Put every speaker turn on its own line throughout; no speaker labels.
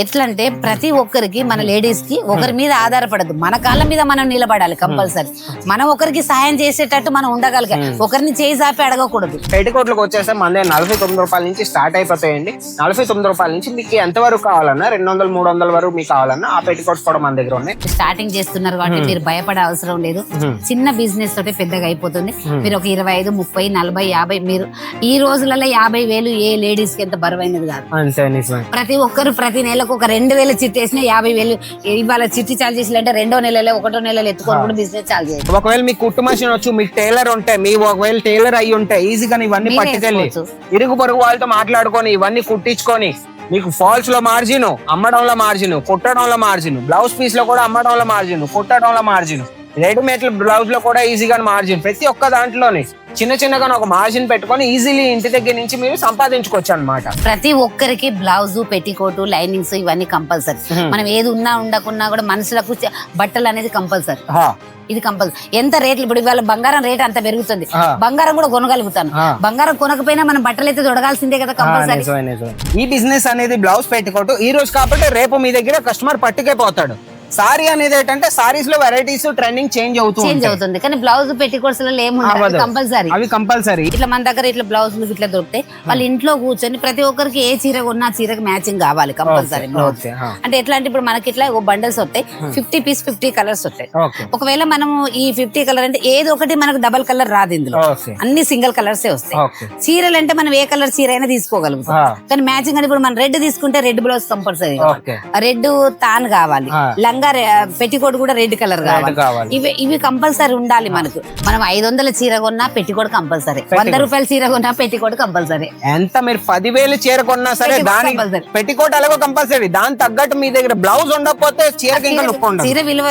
ఎట్లా అంటే ప్రతి ఒక్కరికి మన లేడీస్ కి ఒకరి మీద ఆధారపడదు, మన కాళ్ళ మీద మనం నిలబడాలి కంపల్సరీ. మనం ఒకరికి సాయం చేసేటట్టు మనం ఉండగలిగా, ఒకరిని చేయి చాపి అడగకూడదు.
పేటికోట్లకు వచ్చేస్తే మన 49 రూపాయల నుంచి స్టార్ట్ అయిపోతాయండి. 49 రూపాయల నుంచి మీకు ఎంత వరకు కావాలన్నా 200 300 వరకు మీకు కావాలన్నా ఆ పేటికోట్స్ కూడా మన దగ్గర ఉన్నాయి.
స్టార్టింగ్ చేస్తున్నారు కాబట్టి మీరు భయపడే అవసరం లేదు. చిన్న బిజినెస్ తోటి పెద్దగా అయిపోతుంది. మీరు ఒక 25 30 40 50 మీరు ఈ రోజులలో 50,000 ఏ లేడీస్ కి ఎంత బరువైనది కాదు. ప్రతి ఒక్కరు ప్రతి నెలకు ఒక 2,000 చిట్టి వేసినా 50,000 ఇవాళ చిట్టి చార్జ్ చేసినంటే 2వ నెలలో 1వ నెలలో ఎత్తుకొని కూడా బిజినెస్ చార్జ్ చేయాలి.
ఒకవేళ మీకు కుట్టు మషిన్ వచ్చు, మీకు టైలర్ ఉంటే, మీ ఒకవేళ టైలర్ అయ్యి ఉంటే ఈజీగా ఇవన్నీ పట్టుకెళ్ళి ఇరుగు పొరుగు వాళ్ళతో మాట్లాడుకొని ఇవన్నీ కుట్టించుకొని మీకు ఫాల్స్ లో మార్జిన్, అమ్మడంలో మార్జిన్, కుట్టడంలో మార్జిన్, బ్లౌజ్ పీస్ లో కూడా అమ్మడంలో మార్జిన్, కుట్టడంలో మార్జిన్, రెడీమేడ్ బ్లౌజ్ లో కూడా ఈజీగా మార్జిన్, ప్రతి ఒక్క దాంట్లోనే చిన్న చిన్నగా ఒక మార్జిన్ పెట్టుకొని ఈజీలీ ఇంటి దగ్గర నుంచి మీరు సంపాదించుకోవచ్చు అన్నమాట.
ప్రతి ఒక్కరికి బ్లౌజ్, పెట్టికోట్, లైనింగ్స్ ఇవన్నీ కంపల్సరీ. మనం ఏది ఉన్నా ఉండకున్నా కూడా మనుషులకు బట్టలు అనేది కంపల్సరీ. ఇది కంపల్సరీ. ఎంత రేట్లు ఇప్పుడు ఇవాళ బంగారం రేట్ అంత పెరుగుతుంది, బంగారం కూడా కొనగలుగుతాను. బంగారం కొనకపోయినా మనం బట్టలు అయితే దొడగాల్సిందే కదా కంపల్సరీ.
ఈ బిజినెస్ అనేది బ్లౌజ్ పెట్టుకోటు ఈ రోజు కాబట్టి రేపు మీ దగ్గర కస్టమర్ పట్టుకే పోతాడు. సారీ అనేది ఏంటంటే సారీస్ లో వెరైటీస్ ట్రెండింగ్ చేంజ్ అవుతుంది
కానీ బ్లౌజ్ పెట్టికోట్స్ కంపల్సరీ,
అవి కంపల్సరీ.
ఇట్లా మన దగ్గర ఇట్లా బ్లౌజులు ఇట్లా దొరుకుతాయి. వాళ్ళు ఇంట్లో కూర్చొని ప్రతి ఒక్కరికి ఏ చీర కొన్నా చీరకు మ్యాచింగ్ కావాలి కంపల్సరీ బ్లౌజ్. అంటే ఎట్లా అంటే ఇప్పుడు మనకి ఇట్లా బండల్స్ వస్తాయి, 50 పీస్ 50 కలర్స్ వస్తాయి. ఒకవేళ మనము ఈ 50 కలర్ అంటే ఏదో ఒకటి మనకు డబల్ కలర్ రాదు, ఇందులో అన్ని సింగిల్ కలర్సే వస్తాయి. చీరలు అంటే మనం ఏ కలర్ చీర అయినా తీసుకోగలుగుతాం. కానీ మ్యాచింగ్ అంటే ఇప్పుడు మనం రెడ్ తీసుకుంటే రెడ్ బ్లౌజ్ కంపల్సరీ, రెడ్ తాన్ కావాలి. లంగా పెట్టికోట్ కూడా రెడ్ కలర్ కావాలి. ఇవి కంపల్సరీ ఉండాలి మనకు. మనం 500 చీర కొన్నా పెట్టికోట్ కంపల్సరీ, 100 రూపాయల చీర కొన్నా పెట్టికోట్ కంపల్సరీ.
ఎంత మీరు 10,000 చీర కొన్నా సరే దాని పెట్టికోట్ అలాగో కంపల్సరీ. దాని తగ్గట్టు మీ దగ్గర బ్లౌజ్ ఉండకపోతే చీరకి ఇంకా నొప్పి ఉండదు.
చీర విలువ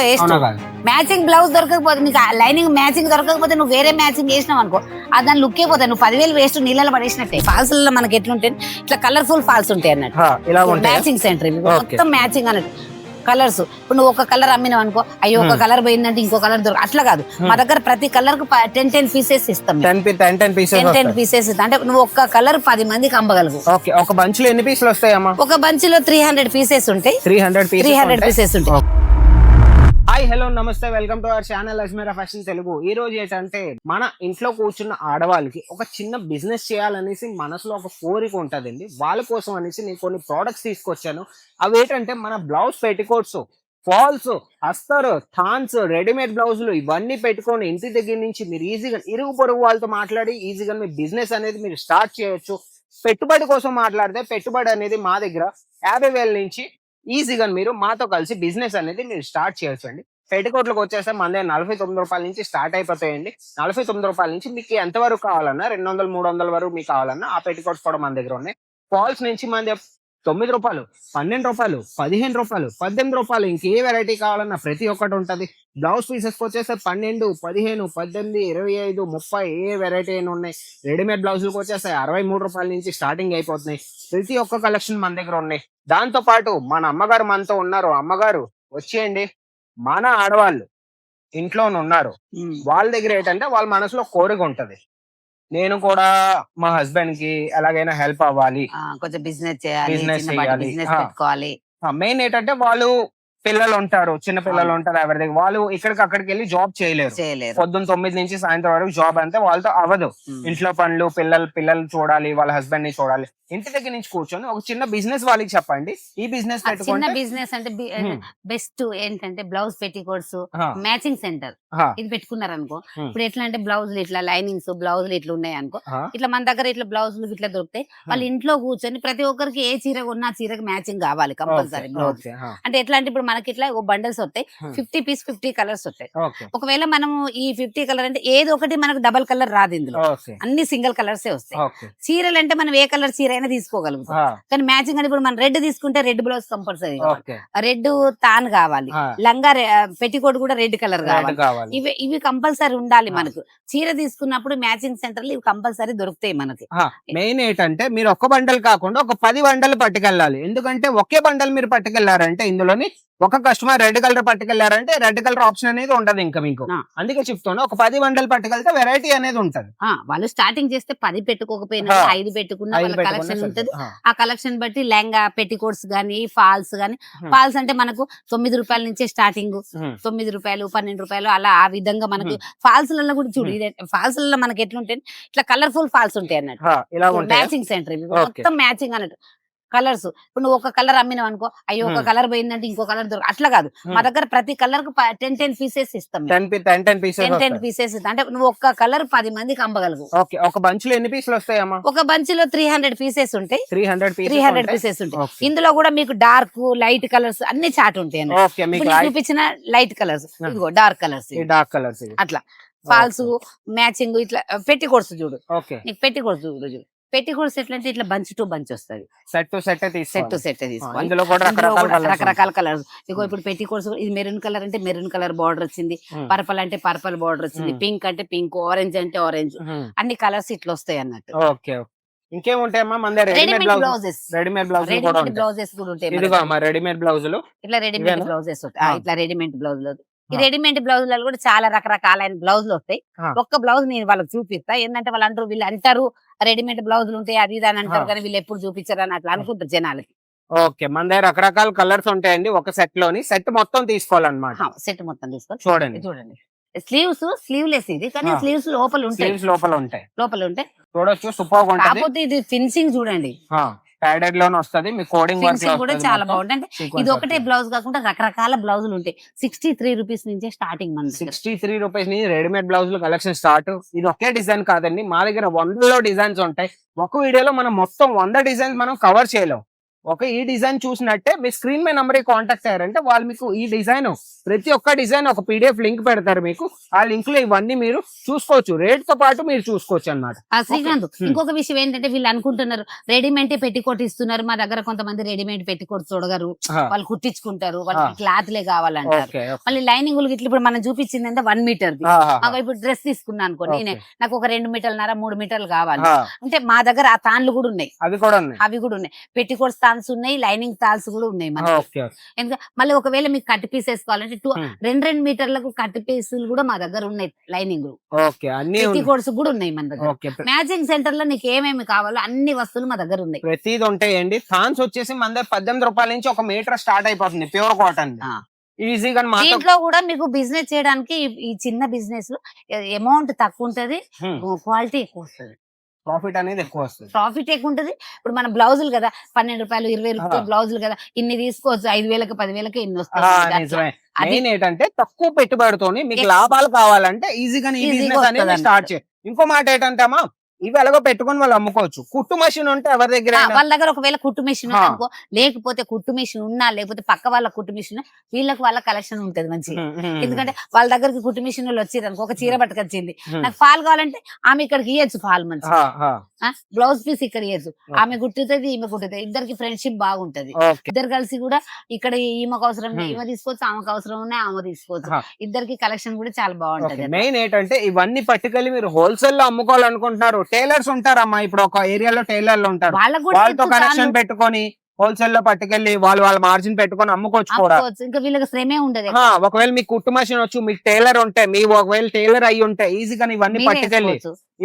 మ్యాచింగ్ బ్లౌజ్ దొరకకపోతే, నీకు లైనింగ్ మ్యాచింగ్ దొరకకపోతే నువ్వు వేరే మ్యాచింగ్ వేసినావు అనుకో, అది దాని లుక్కే పోతాయి. నువ్వు 10,000 వేస్ట్ నీళ్ళలో పడేసినట్టే. ఫాల్స్ లో మనకి ఎట్లుంటాయి, ఇట్లా కలర్ఫుల్ ఫాల్స్ ఉంటాయి అన్నట్టు. మ్యాచింగ్ సెంటర్ మొత్తం మ్యాచింగ్ అన్నట్టు కలర్స్. ఇప్పుడు నువ్వు ఒక కలర్ అమ్మినావు అనుకో, అయ్యో ఒక కలర్ పోయిందంటే ఇంకో కలర్ దొరక, అట్లా కాదు. మా దగ్గర ప్రతి కలర్ కు 10 పీసెస్ ఇస్తాం.
10 పీసెస్
ఇస్తాం. అంటే నువ్వు ఒక్క కలర్ 10 మందికి అమ్మగలవు.
ఒక బంచ్ లో ఎన్ని పీసులు వస్తాయమ్మా?
ఒక బంచ్ లో 300 పీసెస్ ఉంటాయి. 300 పీసెస్ ఉంటాయి.
హాయ్ హలో నమస్తే, welcome to our channel Ajmeera fashion Telugu. ఈ రోజు ఏంటంటే మన ఇంట్లో కూర్చున్న ఆడవాళ్ళకి ఒక చిన్న బిజినెస్ చేయాలనేసి మనసులో ఒక కోరిక ఉంటుందండి. వాళ్ళ కోసం అనేసి నేను కొన్ని ప్రోడక్ట్స్ తీసుకొచ్చాను. అవి ఏంటంటే మన బ్లౌజ్ పెట్టికోట్స్, ఫాల్స్, అస్తర్, థాన్స్, రెడీమేడ్ బ్లౌజులు ఇవన్నీ పెట్టుకొని ఇంటి దగ్గర నుంచి మీరు ఈజీగా ఇరుగు పొరుగు వాళ్ళతో మాట్లాడి ఈజీగా మీ బిజినెస్ అనేది మీరు స్టార్ట్ చేయొచ్చు. పెట్టుబడి కోసం మాట్లాడితే పెట్టుబడి అనేది మా దగ్గర 50,000 నుంచి ఈజీగా మీరు మాతో కలిసి బిజినెస్ అనేది మీరు స్టార్ట్ చేయొచ్చు అండి. పెట్టికోట్లకు వచ్చేస్తే మన 49 రూపాయల నుంచి స్టార్ట్ అయిపోతాయండి. 49 రూపాయల నుంచి మీకు ఎంత వరకు కావాలన్నా 200 300 వరకు మీకు కావాలన్నా ఆ పెట్టికోట్స్ కూడా మన దగ్గర ఉన్నాయి. ఫాల్స్ నుంచి మన 9 రూపాయలు, 12 రూపాయలు, 15 రూపాయలు, 18 రూపాయలు, ఇంకే వెరైటీ కావాలన్నా ప్రతి ఒక్కటి ఉంటుంది. బ్లౌజ్ పీసెస్ వచ్చేస్తే 12, 15, 18, 25, 30 ఏ వెరైటీ అయినా ఉన్నాయి. రెడీమేడ్ బ్లౌజులకు వచ్చేస్తే 63 రూపాయల నుంచి స్టార్టింగ్ అయిపోతున్నాయి. ప్రతి ఒక్క కలెక్షన్ మన దగ్గర ఉన్నాయి. దాంతో పాటు మన అమ్మగారు మనతో ఉన్నారు. అమ్మగారు వచ్చేయండి. మన ఆడవాళ్ళు ఇంట్లోనే ఉన్నారు. వాళ్ళ దగ్గర ఏంటంటే వాళ్ళ మనసులో కోరిక ఉంటది, నేను కూడా మా హస్బెండ్ కి ఎలాగైనా హెల్ప్ అవ్వాలి,
కొంచెం బిజినెస్ చేయాలి, బిజినెస్ పెట్టుకోవాలి.
మెయిన్ ఏంటంటే వాళ్ళు పిల్లలు ఉంటారు, చిన్న పిల్లలు ఉంటారు ఎవరి దగ్గర, వాళ్ళు ఇక్కడికి అక్కడికి వెళ్ళి జాబ్ చేయలేరు. పొద్దున్న 9 నుంచి సాయంత్రం వరకు జాబ్ అంతే వాళ్ళతో అవ్వదు. ఇంట్లో పనులు, పిల్లలు చూడాలి, వాళ్ళ హస్బెండ్ ని చూడాలి. ఇంటి దగ్గర నుంచి కూర్చొని ఒక చిన్న బిజినెస్ వాళ్ళకి చెప్పండి. ఈ బిజినెస్
చిన్న బిజినెస్ అంటే బెస్ట్ ఏంటంటే బ్లౌజ్ పెట్టికోట్స్ మ్యాచింగ్ సెంటర్ ఇది పెట్టుకున్నారు అనుకో. ఇప్పుడు ఎట్లా అంటే బ్లౌజులు ఇట్లా లైనింగ్స్ బ్లౌజులు ఇట్లా ఉన్నాయి అనుకో, ఇట్లా మన దగ్గర ఇట్లా బ్లౌజులు ఇట్లా దొరుకుతాయి. వాళ్ళు ఇంట్లో కూర్చొని ప్రతి ఒక్కరికి ఏ చీర కొన్నా చీరకు మ్యాచింగ్ కావాలి కంపల్సరీ బ్లౌజ్. అంటే ఎట్లా అంటే ఇప్పుడు మనకి ఇట్లా బండల్స్ వస్తాయి, 50 పీస్ 50 కలర్స్ వస్తాయి. ఒకవేళ మనము ఈ 50 కలర్ అంటే ఏదో ఒకటి మనకు డబల్ కలర్ రాదు, ఇందులో అన్ని సింగిల్ కలర్సే వస్తాయి. చీరలు అంటే మనం ఏ కలర్ చీర అయినా తీసుకోగలుగుతాం. కానీ మ్యాచింగ్ అంటే ఇప్పుడు మనం రెడ్ తీసుకుంటే రెడ్ బ్లౌజ్ కంపల్సరీ, రెడ్ తాన్ కావాలి. లంగా పెట్టికోట్ కూడా రెడ్ కలర్ కావాలి. ఇవి కంపల్సరీ ఉండాలి మనకు. చీర తీసుకున్నప్పుడు మ్యాచింగ్ సెంటర్ ఇవి కంపల్సరీ దొరుకుతాయి మనకి.
మెయిన్ ఏంటంటే మీరు ఒక్క బండల్ కాకుండా ఒక 10 బండలు పట్టుకెళ్ళాలి. ఎందుకంటే ఒకే బండల్ మీరు పట్టుకెళ్లారంటే ఇందులోని ఒక కస్టమర్ రెడ్ కలర్ పట్టుకెళ్లారంటే రెడ్ కలర్ ఆప్షన్ అనేది ఉంటది ఇంకా మీకు. అందుకే చెప్తున్నా ఒక 10 బండలు పట్టుకెళ్తే వెరైటీ అనేది ఉంటది.
వాళ్ళు స్టార్టింగ్ చేస్తే 10 పెట్టుకోకపోయినా 5 పెట్టుకున్నా వాళ్ళ కలెక్షన్ ఉంటది. ఆ కలెక్షన్ బట్టి లెహంగా పెట్టికోట్స్ గానీ ఫాల్స్ గానీ, ఫాల్స్ అంటే మనకు 9 రూపాయల నుంచే స్టార్టింగ్, 9 రూపాయలు 12 రూపాయలు అలా ఆ విధంగా మనకు ఫాల్స్ లలో కూడా చూడు. ఫాల్స్ లలో మనకి ఎట్లుంటాయి ఇట్లా కలర్ఫుల్ ఫాల్స్ ఉంటాయి అన్నట్టు. మ్యాచింగ్ సెంటర్ మొత్తం మ్యాచింగ్ అన్నట్టు కలర్స్. ఇప్పుడు నువ్వు ఒక కలర్ అమ్మినావు అనుకో, అయ్యో ఒక కలర్ పోయిందంటే ఇంకో కలర్ దొరక అట్లా కాదు. మా దగ్గర ప్రతి కలర్ కు 10 పీసెస్ ఇస్తాం.
10
పీసెస్ అంటే నువ్వు ఒక్క కలర్ 10 మందికి అమ్మగలవు.
ఒక బంచ్ లో ఎన్ని పీసులు వస్తాయమ్మా?
ఒక బంచ్ లో 300 పీసెస్ ఉంటాయి.
300
పీసెస్ ఉంటాయి. ఇందులో కూడా మీకు డార్క్ లైట్ కలర్స్ అన్ని చాట్ ఉంటాయి. చూపించిన లైట్ కలర్స్, ఇదిగో డార్క్ కలర్స్ అట్లా ఫాల్స్ మ్యాచింగ్ ఇట్లా పెట్టి కోర్సు చూడు. నీకు పెట్టి కోర్సు చూడు. పెట్టి కోర్స్ ఎట్లా అంటే ఇట్లా బంచ్ టు బంచ్ వస్తుంది. సెట్ టు సెట్ తీసుకోవాలి. రకరకాల కలర్స్. ఇగో ఇప్పుడు పెట్టి కోర్స్ ఇది మెరూన్ కలర్ అంటే మెరూన్ కలర్ బార్డర్ వచ్చింది, పర్పల్ అంటే పర్పల్ బార్డర్ వచ్చింది, పింక్ అంటే పింక్, ఆరెంజ్ అంటే ఆరెంజ్, అన్ని కలర్స్ ఇట్లా వస్తాయి అన్నట్టు.
ఇంకేముంటాయమ్మా మన దగ్గర? రెడీమేడ్ బ్లౌజెస్
కూడా ఉంటాయి.
రెడీమేడ్ బ్లౌజులు
ఇట్లా రెడీమేడ్ బ్లౌజెస్ ఉంటాయి. ఇట్లా రెడీమేడ్ బ్లౌజులు ఈ రెడీమేడ్ బ్లౌజులలో కూడా చాలా రకరకాలైన బ్లౌజులు వస్తాయి. ఒక్క బ్లౌజ్ నేను వాళ్ళకి చూపిస్తా. ఏంటంటే వీళ్ళు అంటారు రెడీమేడ్ బ్లౌజులు ఉంటాయి అది ఇది అని అంటారు, కానీ వీళ్ళు ఎప్పుడు చూపించారు అని అట్లా అనుకుంటారు జనాలకి.
ఓకే, మన దగ్గర రకరకాల కలర్స్ ఉంటాయండి. ఒక సెట్ లోని సెట్ మొత్తం తీసుకోవాలన్నమాట.
సెట్ మొత్తం తీసుకోవాలి.
చూడండి
స్లీవ్లెస్ ఇది, కానీ స్లీవ్స్ లోపల ఉంటాయి.
చూడొచ్చు, సూపర్ గా ఉంటది.
కాకపోతే ఇది ఫినిషింగ్ చూడండి,
ప్యాడెడ్ లోనే వస్తది. మీ కోడింగ్ వర్క్
కూడా చాలా బాగుంటుంది. ఇది ఒకటే బ్లౌజ్ కాకుండా రకరకాల బ్లౌజులు ఉంటాయి. 63 రూపీస్ నుంచే స్టార్టింగ్.
63 రూపీస్ నుంచి రెడీమేడ్ బ్లౌజులు కలెక్షన్ స్టార్ట్. ఇది ఒకే డిజైన్ కాదండి, మా దగ్గర 100లో డిజైన్స్ ఉంటాయి. ఒక వీడియోలో మనం మొత్తం 100 డిజైన్స్ మనం కవర్ చేయలేం. ఈ డిజైన్ చూసినట్టే మీ స్క్రీన్ మీద నంబర్ కాంటాక్ట్ అయ్యారంటే వాళ్ళు మీకు ఈ డిజైన్ ప్రతి ఒక్క డిజైన్ ఒక PDF లింక్ పెడతారు. మీకు ఆ లింక్ లో ఇవన్నీ మీరు చూసుకోవచ్చు, రేట్ తో పాటు మీరు చూసుకోవచ్చు అన్నమాట.
శ్రీకాంత్, ఇంకొక విషయం ఏంటంటే వీళ్ళు అనుకుంటున్నారు రెడీమేడ్ పెట్టికోట్ ఇస్తున్నారు. మా దగ్గర కొంతమంది రెడీమేడ్ పెట్టికోట్ చూడగారు, వాళ్ళు కుట్టించుకుంటారు, వాళ్ళకి క్లాత్లే కావాలంటారు. మళ్ళీ లైనింగ్ ఇట్లా ఇప్పుడు మనం చూపించింది అంటే 1 మీటర్. ఇప్పుడు డ్రెస్ తీసుకున్నా అనుకో, నేనే నాకు ఒక 2 మీటర్లన్నర 3 మీటర్లు కావాలి అంటే మా దగ్గర ఆ తాన్లు కూడా ఉన్నాయి, అవి కూడా ఉన్నాయి. పెట్టికోట్ తాన్స్ ఉన్నాయి, లైనింగ్ తాల్స్ కూడా ఉన్నాయి మనకి. ఎందుకంటే మళ్ళీ ఒకవేళ మీకు కట్ పీస్ వేసుకోవాలంటే 2 మీటర్లకు కట్ పీసులు కూడా మా దగ్గర ఉన్నాయి. లైనింగ్ పెట్టికోట్స్ కూడా ఉన్నాయి మన దగ్గర. మ్యాచింగ్ సెంటర్ లో నీకు ఏమేమి కావాలో అన్ని వస్తువులు మా దగ్గర ఉన్నాయి.
ప్రతిది ఉంటాయండి. థాన్స్ వచ్చేసి మన దగ్గర 18 రూపాయల నుంచి 1 మీటర్ స్టార్ట్ అయిపోతుంది, ప్యూర్ కాటన్. ఈజీగా
దీంట్లో కూడా మీకు బిజినెస్ చేయడానికి ఈ చిన్న బిజినెస్ లో అమౌంట్ తక్కువ ఉంటది, క్వాలిటీ ఎక్కువ వస్తుంది,
ప్రాఫిట్ అనేది ఎక్కువ వస్తుంది.
ప్రాఫిట్ ఎక్కువ ఉంటది. ఇప్పుడు మన బ్లౌజులు కదా 12 రూపాయలు 20 రూపాయలు బ్లౌజులు కదా, ఇన్ని తీసుకోవచ్చు. 5,000కి 10,000కి ఇన్ని వస్తాయి.
మెయిన్ ఏంటంటే తక్కువ పెట్టుబడితోని మీకు లాభాలు కావాలంటే ఈజీగా ఈ బిజినెస్ అనేది స్టార్ట్ చేయి. ఇంకో మాట ఏంటంటే అమ్మా, ఇవి ఎలాగో పెట్టుకుని వాళ్ళు అమ్ముకోవచ్చు. కుట్టు మెషిన్ ఉంటే ఎవరి దగ్గర
వాళ్ళ దగ్గర ఒకవేళ కుట్టు మెషిన్ అనుకో, లేకపోతే కుట్టు మెషిన్ ఉన్నా లేకపోతే పక్క వాళ్ళ కుట్టు మెషిన్ వాళ్ళ కలెక్షన్ ఉంటది మంచిగా. ఎందుకంటే వాళ్ళ దగ్గరికి కుట్టు మెషిన్ వాళ్ళు వచ్చేది అనుకో, ఒక చీర పట్టుకొచ్చింది, నాకు ఫాల్ కావాలంటే ఆమె ఇక్కడికి ఇయ్యచ్చు ఫాల్ మంచిగా, బ్లౌజ్ పీస్ ఇక్కడ ఇయ్యచ్చు. ఆమె కుట్టుతుంది, ఈమె కుట్టుతుంది, ఇద్దరికి ఫ్రెండ్షిప్ బాగుంటది. ఇద్దరు కలిసి కూడా ఇక్కడ ఈమెకు అవసరం ఈమె తీసుకోవచ్చు, ఆమెకు అవసరం ఉన్నాయి ఆమె తీసుకోవచ్చు. ఇద్దరికి కలెక్షన్ కూడా చాలా బాగుంటది.
మెయిన్ ఏంటంటే ఇవన్నీ పట్టుకెళ్ళి మీరు హోల్సేల్ లో అమ్ముకోవాలనుకుంటున్నారు. టైలర్స్ ఉంటారమ్మా, ఇప్పుడు ఒక ఏరియాలో టైలర్లు ఉంటారు, వాళ్ళతో కనెక్షన్ పెట్టుకొని హోల్సేల్ లో పట్టుకెళ్ళి వాళ్ళ మార్జిన్ పెట్టుకొని అమ్ముకోవచ్చు కూడా.
ఇంకా వీళ్ళకి శ్రమే ఉండదు.
ఒకవేళ మీకు కుట్టు మెషిన్ వచ్చు, మీకు టైలర్ ఉంటే, మీ ఒకవేళ టైలర్ అయ్యి ఉంటే ఈజీగా ఇవన్నీ పట్టుకెళ్ళి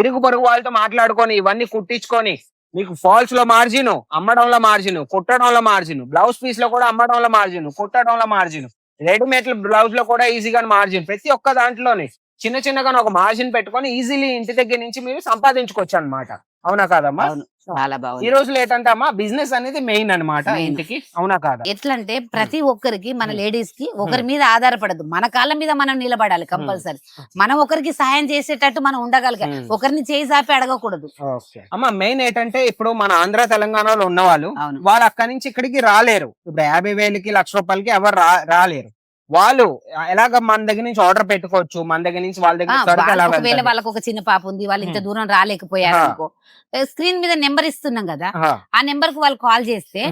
ఇరుగు పొరుగు వాళ్ళతో మాట్లాడుకొని ఇవన్నీ కుట్టించుకొని మీకు ఫాల్స్ లో మార్జిన్, అమ్మడంలో మార్జిన్, కుట్టడంలో మార్జిన్, బ్లౌజ్ పీస్ లో కూడా అమ్మడంలో మార్జిన్, కుట్టడంలో మార్జిన్, రెడీమేడ్ బ్లౌజ్ లో కూడా ఈజీగా మార్జిన్, ప్రతి ఒక్క దాంట్లోనే చిన్నగా ఒక మార్జిన్ పెట్టుకొని ఈజీలీ ఇంటి దగ్గర నుంచి మీరు సంపాదించుకోవచ్చు అన్నమాట. అవునా కాదమ్మా?
చాలా బాగుంది.
ఈ రోజులు ఏంటంటే అమ్మా బిజినెస్ అనేది మెయిన్ అన్నమాట ఇంటికి. అవునా కాదా?
ఎట్లా అంటే ప్రతి ఒక్కరికి మన లేడీస్ కి ఒకరి మీద ఆధారపడదు, మన కాళ్ళ మీద మనం నిలబడాలి కంపల్సరీ. మనం ఒకరికి సహాయం చేసేటట్టు మనం ఉండగలిగా, ఒకరిని చేయి సాపి అడగకూడదు.
అమ్మా మెయిన్ ఏంటంటే ఇప్పుడు మన ఆంధ్ర తెలంగాణలో ఉన్న వాళ్ళు అక్కడి నుంచి ఇక్కడికి రాలేరు. ఇప్పుడు 50,000కి 1,00,000 రూపాయలకి ఎవరు రాలేరు. వాళ్ళు ఎలాగ మన దగ్గర నుంచి ఆర్డర్ పెట్టుకోవచ్చు, మన దగ్గర నుంచి వాళ్ళ దగ్గర సరుకు ఎలా
ఒకవేళ
వెళ్తది?
వాళ్ళకి ఒక చిన్న పాప ఉంది, వాళ్ళు ఇంత దూరం రాలేకపోయారు అనుకో, స్క్రీన్ మీద నెంబర్ ఇస్తున్నాం కదా, ఆ నెంబర్ కు వాళ్ళు కాల్ చేస్తే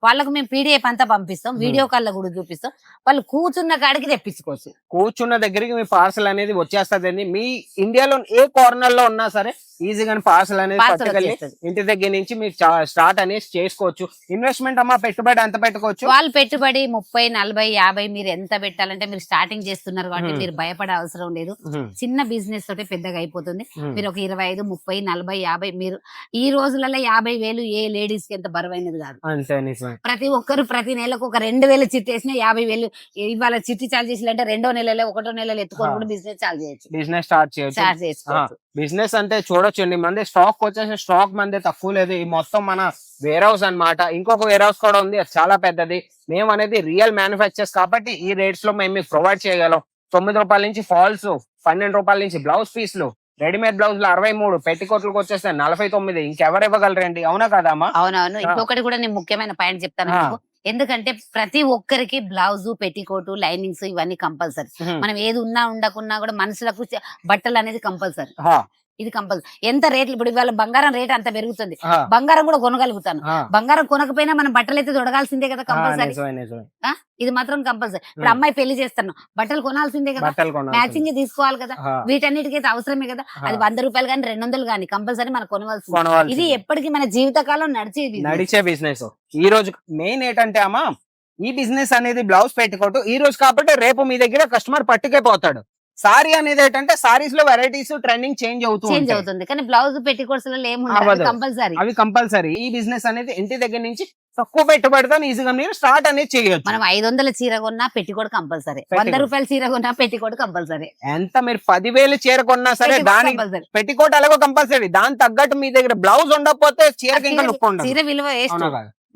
వాళ్ళకు మేము పీడిఎఫ్ అంతా పంపిస్తాం, వీడియో కాల్ లో కూడా చూపిస్తాం, వాళ్ళు కూర్చున్న కాడికి తెప్పించుకోవచ్చు.
కూర్చున్న దగ్గరికి మీ పార్సల్ అనేది వచ్చేస్తదండి. మీ ఇండియాలో ఏ కార్నర్ లో ఉన్నా సరే ఈజీగా పార్సల్ అనేది పట్టుకెళ్ళి ఇంటి దగ్గర నుంచి మీరు స్టార్ట్ అనేది చేసుకోవచ్చు. ఇన్వెస్ట్మెంట్ అమ్మా పెట్టుబడి ఎంత పెట్టుకోవచ్చు?
వాళ్ళు పెట్టుబడి 30, 40, 50 మీరు ఎంత పెట్టాలంటే, మీరు స్టార్టింగ్ చేస్తున్నారు కాబట్టి మీరు భయపడే అవసరం లేదు. చిన్న బిజినెస్ తోటి పెద్దగా అయిపోతుంది. మీరు ఒక 25, 30, 40, 50 మీరు ఈ రోజులలో 50,000 ఏ లేడీస్ కి ఎంత బరువైనది కాదు.
అంతే నిజమే.
ప్రతి ఒక్కరు ప్రతి నెలకు ఒక 2,000 చిట్టి వేసినా 50,000 ఇవాళ చిట్టి చాలు చేయాలంటే 2వ నెలలో 1వ నెలలో ఎత్తుకొని కూడా బిజినెస్ చాలు చేయొచ్చు,
బిజినెస్ స్టార్ట్ చేయొచ్చు. బిజినెస్ అంటే చూడొచ్చండి, మంది స్టాక్ వచ్చేసి స్టాక్ మంది తక్కువ లేదు. ఈ మొత్తం మన వేర్ హౌస్ అన్నమాట. ఇంకొక వేర్ హౌస్ కూడా ఉంది, అది చాలా పెద్దది. మేము అనేది రియల్ మ్యానుఫ్యాక్చర్స్ కాబట్టి ఈ రేట్స్ లో మేము మీకు ప్రొవైడ్ చేయగలం. 9 రూపాయల నుంచి ఫాల్స్, 12 రూపాయల నుంచి బ్లౌజ్ పీస్లు, రెడీమేడ్ బ్లౌజ్లు 63, పెట్టికోట్లకు వచ్చేస్తే 49. ఇంకెవరు ఇవ్వగలరండి? అవునా కదమ్మా?
అవునవును. ఇంకొకటి కూడా నేను ముఖ్యమైన పాయింట్ చెప్తాను మీకు. ఎందుకంటే ప్రతి ఒక్కరికి బ్లౌజ్, పెట్టికోట్, లైనింగ్స్ ఇవన్నీ కంపల్సరీ. మనం ఏది ఉన్నా ఉండకున్నా కూడా మనుషులకు బట్టలు అనేది కంపల్సరీ. ఇది కంపల్సరీ. ఎంత రేట్లు ఇప్పుడు ఇవాళ బంగారం రేట్ అంత పెరుగుతుంది, బంగారం కూడా కొనగలుగుతాను. బంగారం కొనకపోయినా మనం బట్టలు అయితే తొడగాల్సిందే కదా కంపల్సరీ. ఇది మాత్రం కంపల్సరీ. ఇప్పుడు అమ్మాయి పెళ్లి చేస్తాను, బట్టలు కొనాల్సిందే కదా, మ్యాచింగ్ తీసుకోవాలి కదా, వీటన్నిటికైతే అవసరమే కదా. అది 100 రూపాయలు కానీ 200 కానీ కంపల్సరీ మనం కొనవలసింది. ఇది ఎప్పటికీ మన జీవితకాలం నడిచే
బిజినెస్. ఈ రోజు మెయిన్ ఏంటంటే అమ్మా, ఈ బిజినెస్ అనేది బ్లౌజ్ పెట్టుకోటు ఈ రోజు కాబట్టి రేపు మీ దగ్గర కస్టమర్ పట్టుకే పోతాడు. సారీ అనేది ఏంటంటే సారీస్ లో వెరైటీస్ ట్రెండింగ్ చేంజ్ అవుతుంది,
కానీ బ్లౌజ్ పెట్టికోట్స్ కంపల్సరీ,
అవి కంపల్సరీ. ఈ బిజినెస్ అనేది ఇంటి దగ్గర నుంచి తక్కువ పెట్టుబడితో ఈజీగా మీరు స్టార్ట్ అనేది చేయొచ్చు.
మనం 500 చీర కొన్నా పెట్టికోట్ కంపల్సరీ, 100 రూపాయల చీర కొన్నా పెట్టికోట్ కంపల్సరీ.
ఎంత మీరు 10,000 చీర కొన్నా సరే దానికి పెట్టికోట్ అలాగో కంపల్సరీ. దాని తగ్గట్టు మీ దగ్గర బ్లౌజ్ ఉండకపోతే చీరకి ఇంకా లుక్ ఉండదు.
చీర విలువ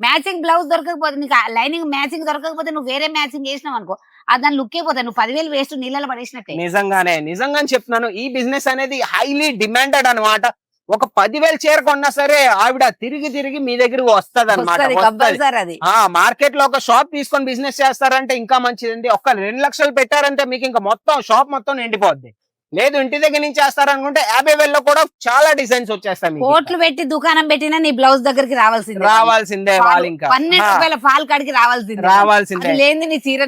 మ్యాచింగ్ బ్లౌజ్ దొరకకపోతే, నీకు లైనింగ్ మ్యాచింగ్ దొరకకపోతే నువ్వు వేరే మ్యాచింగ్ చేసినావు అనుకో, దాని లుక్కే పోతాయి. నువ్వు 10,000 వేస్ట్ నీళ్ళలో పడేసినట్టే.
నిజంగానే చెప్తున్నాను. ఈ బిజినెస్ అనేది హైలీ డిమాండెడ్ అన్నమాట. ఒక 10,000 చీర కొన్నా సరే ఆవిడ తిరిగి మీ దగ్గరకు వస్తది అన్నమాట. మార్కెట్ లో ఒక షాప్ తీసుకొని బిజినెస్ చేస్తారంటే ఇంకా మంచిదండి. ఒక 2 లక్షలు పెట్టారంటే మీకు ఇంకా మొత్తం షాప్ మొత్తం నిండిపోద్ది. లేదు ఇంటి దగ్గర నుంచి చేస్తారనుకుంటే 50,000 కూడా చాలా డిజైన్స్ వచ్చేస్తాయి.
కోట్లు పెట్టి దుకాణం పెట్టినా నీ బ్లౌజ్ దగ్గరికి రావాల్సిందే.
వాళ్ళు ఇంకా
12 రూపాయల ఫాల్ కాడికి రావాల్సిందే. లేదు నీ చీర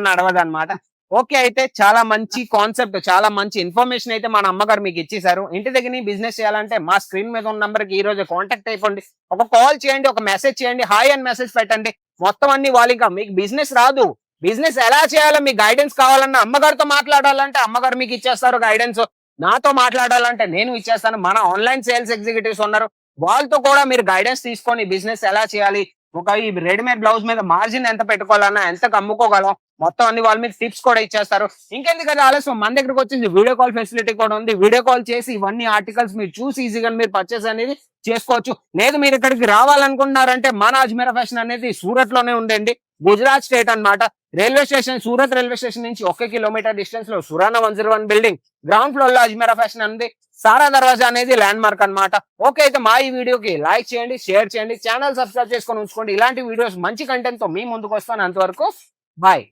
నడవదు
అన్నమాట. ఓకే, అయితే చాలా మంచి కాన్సెప్ట్, చాలా మంచి ఇన్ఫర్మేషన్ అయితే మన అమ్మగారు మీకు ఇచ్చేసారు. ఇంటి దగ్గర బిజినెస్ చేయాలంటే మా స్క్రీన్ మీద ఉన్న నంబర్ కి ఈ రోజు కాంటాక్ట్ అయిపోండి. ఒక కాల్ చేయండి, ఒక మెసేజ్ చేయండి, హాయ్ అని మెసేజ్ పెట్టండి. మొత్తం అన్ని వాళ్ళు ఇంకా మీకు బిజినెస్ రాదు, బిజినెస్ ఎలా చేయాలో మీకు గైడెన్స్ కావాలన్నా, అమ్మగారితో మాట్లాడాలంటే అమ్మగారు మీకు ఇచ్చేస్తారు గైడెన్స్, నాతో మాట్లాడాలంటే నేను ఇచ్చేస్తాను. మన ఆన్లైన్ సేల్స్ ఎగ్జిక్యూటివ్స్ ఉన్నారు, వాళ్ళతో కూడా మీరు గైడెన్స్ తీసుకొని బిజినెస్ ఎలా చేయాలి, ఒక ఈ రెడీమేడ్ బ్లౌజ్ మీద మార్జిన్ ఎంత పెట్టుకోవాలన్నా, ఎంత అమ్ముకోగలం, మొత్తం అన్ని వాళ్ళ మీద టిప్స్ కూడా ఇచ్చేస్తారు. ఇంకెందుకంటే ఆలస్యం, మన దగ్గరకు వచ్చేసి వీడియో కాల్ ఫెసిలిటీ కూడా ఉంది. వీడియో కాల్ చేసి ఇవన్నీ ఆర్టికల్స్ మీరు చూసి ఈజీగా మీరు పర్చేస్ అనేది చేసుకోవచ్చు. లేదు మీరు ఇక్కడికి రావాలనుకుంటున్నారంటే మన అజ్మీరా ఫ్యాషన్ అనేది సూరత్ లోనే ఉందండి, గుజరాత్ స్టేట్ అన్నమాట. Railway station, Surat railway station నుంచి 1 కిలోమీటర్ డిస్టెన్స్ లో సురానా 101 బిల్డింగ్ గ్రౌండ్ ఫ్లోర్ లో అజ్మీరా ఫ్యాషన్ ఉంది. సారా దర్వాజా అనేది ల్యాండ్ మార్క్ అన్నమాట. ఓకే, అయితే మా ఈ వీడియోకి లైక్ చేయండి, షేర్ చేయండి, ఛానల్ సబ్స్క్రైబ్ చేసుకొని ఉంచుకోండి. ఇలాంటి వీడియోస్ మంచి కంటెంట్ తో మీ ముందుకు వస్తాను. అంతవరకు బాయ్.